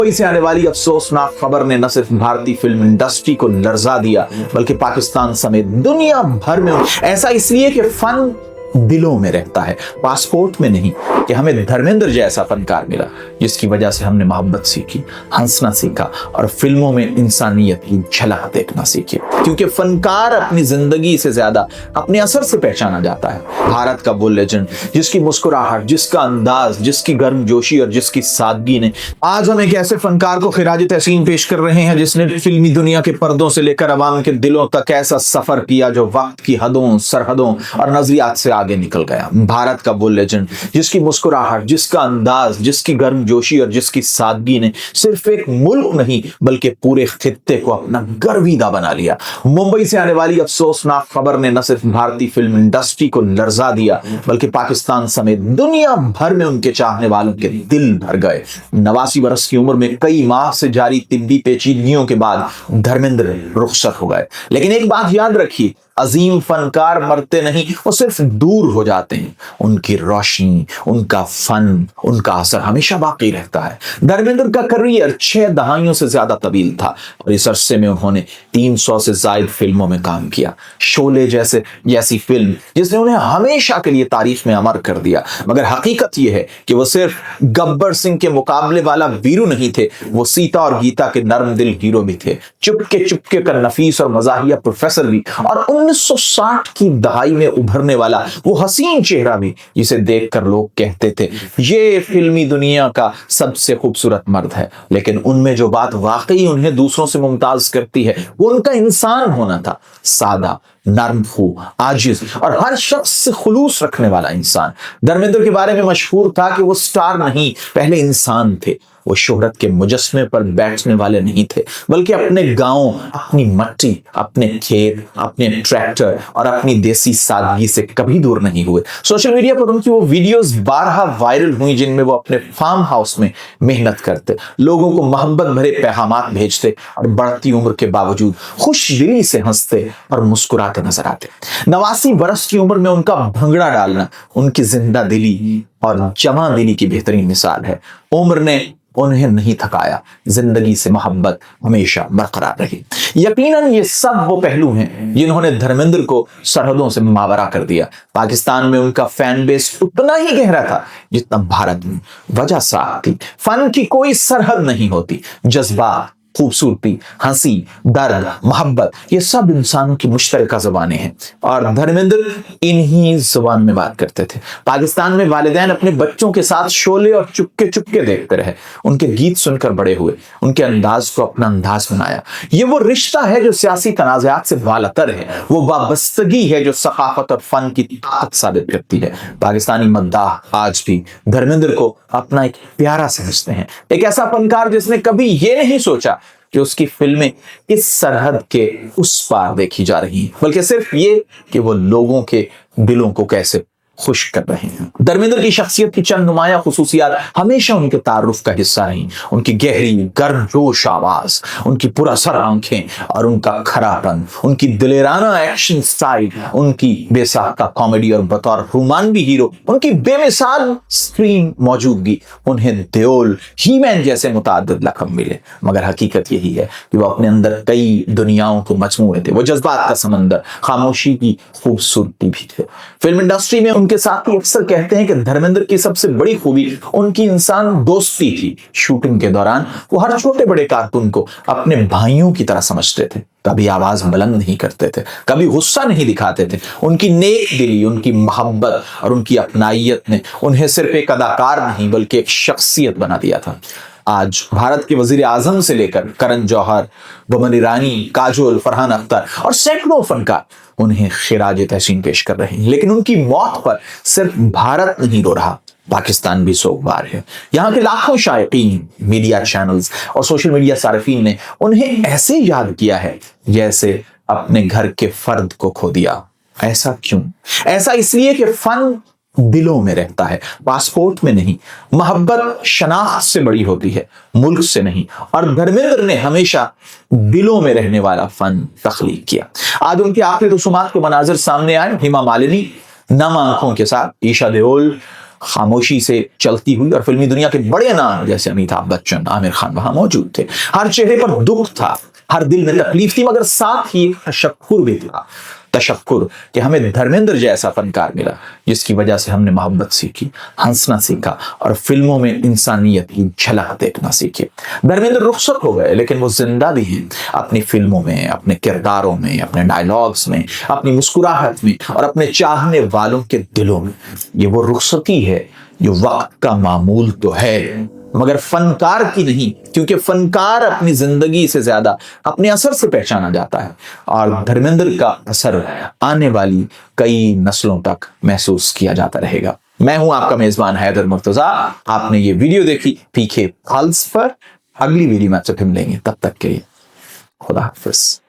मुंबई से आने वाली अफसोसनाक खबर ने न सिर्फ भारतीय फिल्म इंडस्ट्री को लर्जा दिया बल्कि पाकिस्तान समेत दुनिया भर में ऐसा इसलिए कि फन दिलों में रहता है, पासपोर्ट में नहीं। कि हमें धर्मेंद्र जैसा फनकार मिला जिसकी वजह से हमने मोहब्बत सीखी, हंसना सीखा और फिल्मों में इंसानियत की झलक देखना सीखी। क्योंकि फनकार अपनी जिंदगी से ज्यादा अपने असर से पहचाना जाता है। भारत का वो लेजेंड जिसकी मुस्कुराहट, जिसका अंदाज, जिसकी गर्मजोशी और जिसकी सादगी ने आज हम एक ऐसे फनकार को खिराज तहसीन पेश कर रहे हैं जिसने फिल्मी दुनिया के पर्दों से लेकर अवाम के दिलों तक ऐसा सफर किया जो वक्त की हदों, सरहदों और नजरियात से आगे निकल गया। भारत का वो लेजेंड जिसकी मुस्कुराहट, जिसका अंदाज, जिसकी गर्मजोशी और जिसकी सादगी ने सिर्फ एक मुल्क नहीं बल्कि पूरे खित्ते को अपना गर्विदा बना लिया। मुंबई से आने वाली अफसोसनाक खबर ने न सिर्फ भारतीय फिल्म इंडस्ट्री को लर्जा दिया बल्कि पाकिस्तान समेत दुनिया भर में उनके चाहने वालों के दिल भर गए। 89 बरस की उम्र में कई माह से जारी तिब्बी पेचीदगियों के बाद धर्मेंद्र रुखसत हो गए। लेकिन एक बात याद रखिए, अजीम फनकार मरते नहीं, वो सिर्फ दूर हो जाते हैं। उनकी रोशनी, उनका फन, उनका असर हमेशा बाकी रहता है। धर्मेंद्र का करियर 6 दहाइयों से ज्यादा तवील था और इस अरसे में उन्होंने 300 से ज्यादा फिल्मों में काम किया। शोले जैसी फिल्म जिसने उन्हें हमेशा के लिए तारीख में अमर कर दिया। मगर हकीकत यह है कि वो सिर्फ गब्बर सिंह के मुकाबले वाला वीरू नहीं थे, वो सीता और गीता के नर्म दिल हीरो भी थे। चुपके चुपके का नफीस और मजाहिया प्रोफेसर भी, और 1960 की दहाई में उभरने वाला वो हसीन चेहरा भी जिसे देखकर लोग कहते थे ये फिल्मी दुनिया का सबसे खूबसूरत मर्द है। लेकिन उनमें जो बात वाकई उन्हें दूसरों से मुमताज करती है वो उनका इंसान होना था। सादा, नर्मखू, आजिज और हर शख्स से खुलूस रखने वाला इंसान। धर्मेंद्र के बारे में मशहूर था कि वो स्टार नहीं, पहले इंसान थे। वो शोहरत के मुजस्मे पर बैठने वाले नहीं थे बल्कि अपने गांव, अपनी मट्टी, अपने खेत, अपने ट्रैक्टर और अपनी देसी सादगी से कभी दूर नहीं हुए। सोशल मीडिया पर उनकी वो वीडियोस 12 वायरल हुई जिनमें वो अपने फार्म हाउस में मेहनत करते, लोगों को मोहब्बत भरे पैगामात भेजते और बढ़ती उम्र के बावजूद खुश दिली से हंसते और मुस्कुराते नजर आते। 89 बरस की उम्र में उनका भंगड़ा डालना उनकी जिंदा दिली और जवां दिली की बेहतरीन मिसाल है। उम्र ने उन्हें नहीं थकाया, जिंदगी से मोहब्बत हमेशा बरकरार रही। यकीनन ये सब वो पहलू हैं जिन्होंने धर्मेंद्र को सरहदों से मावरा कर दिया। पाकिस्तान में उनका फैन बेस उतना ही गहरा था जितना भारत में। वजह साफ थी, फन की कोई सरहद नहीं होती। जज्बात, खूबसूरती, हंसी, दर्द, मोहब्बत, ये सब इंसानों की मुश्तरका ज़बानें हैं और धर्मेंद्र इन्हीं ज़बान में बात करते थे। पाकिस्तान में वालिदैन अपने बच्चों के साथ शोले और चुपके चुपके देखते रहे, उनके गीत सुनकर बड़े हुए, उनके अंदाज को अपना अंदाज बनाया। ये वो रिश्ता है जो सियासी तनाज़ात से बालतर है, वो वाबस्तगी है जो सकाफत और फन की ताकत साबित करती है। पाकिस्तानी मद्दाह आज भी धर्मेंद्र को अपना एक प्यारा समझते हैं, एक ऐसा फनकार जिसने कभी ये नहीं सोचा कि उसकी फिल्में इस सरहद के उस पार देखी जा रही हैं, बल्कि सिर्फ ये कि वो लोगों के दिलों को कैसे खुश कर रहे हैं। धर्मेंद्र की शख्सियत की चंद नुमाया खुसूसियात हमेशा उनके तारुफ का हिस्सा रही। उनकी गहरी गर्मजोश आवाज, उनकी पुरअसर आंखें और उनका खरापन, उनकी दिलेराना एक्शन स्टाइल, उनकी बेसाख्ता कॉमेडी और बतौर रोमानवी हीरो उनकी बेमिसाल स्क्रीन मौजूदगी। उन्हें देओल, हीमैन जैसे मुताद्दिद लक़ब मिले, मगर हकीकत यही है कि वो अपने अंदर कई दुनियाओं के मजमूए थे। वो जज्बात का समंदर, खामोशी की खूबसूरती भी थे। फिल्म इंडस्ट्री में उनके साथी अक्सर कहते हैं कि धर्मेंद्र की सबसे बड़ी खूबी उनकी इंसान दोस्ती थी। शूटिंग के दौरान वो हर छोटे बड़े कारकुन को अपने भाइयों की तरह समझते थे, कभी आवाज बुलंद नहीं करते थे, कभी गुस्सा नहीं दिखाते थे। उनकी नेक दिली, उनकी मोहब्बत और उनकी अपनाइयत ने उन्हें सिर्फ एक अदाकार नहीं बल्कि एक शख्सियत बना दिया था। आज भारत के वजीर आजम से लेकर करण जौहर, बोमन ईरानी, काजोल, फरहान अख्तर और सैकड़ों फनकार उन्हें खिराज तहसीन पेश कर रहे हैं। लेकिन उनकी मौत पर सिर्फ भारत नहीं रो रहा, पाकिस्तान भी सोगवार है। यहाँ के लाखों शायकीन, मीडिया चैनल्स और सोशल मीडिया सार्फिन ने उन्हें ऐसे याद किया है जैसे अपने घर के फर्द को खो दिया। ऐसा क्यों? ऐसा इसलिए कि फन दिलों में रहता है, पासपोर्ट में नहीं। मोहब्बत शनाख्त से बड़ी होती है, मुल्क से नहीं। और धर्मेंद्र ने हमेशा दिलों में रहने वाला फन तख्लीक किया। आज उनके आखिरी रसूमात के मनाजिर सामने आए। हेमा मालिनी नम आंखों के साथ, ईशा देओल खामोशी से चलती हुई, और फिल्मी दुनिया के बड़े नाम जैसे अमिताभ बच्चन, आमिर खान वहां मौजूद थे। हर चेहरे पर दुख था, हर दिल में तकलीफ थी, मगर साथ ही तशक्कुर भी था। तशक्कुर कि हमें धर्मेंद्र जैसा फनकार मिला जिसकी वजह से हमने मोहब्बत सीखी, हंसना सीखा और फिल्मों में इंसानियत की झलक देखना सीखी। धर्मेंद्र रुखसत हो गए लेकिन वो जिंदा भी हैं, अपनी फिल्मों में, अपने किरदारों में, अपने डायलॉग्स में, अपनी मुस्कुराहट में और अपने चाहने वालों के दिलों में। ये वो रुखसती है जो वक्त का मामूल तो है मगर फनकार की नहीं, क्योंकि फनकार अपनी जिंदगी से ज्यादा अपने असर से पहचाना जाता है और धर्मेंद्र का असर आने वाली कई नस्लों तक महसूस किया जाता रहेगा। मैं हूं आपका मेजबान हैदर मुर्तजा। आपने ये वीडियो देखी पीके पल्स पर। अगली वीडियो में आपसे फिर मिलेंगे, तब तक के लिए खुदा हाफिज।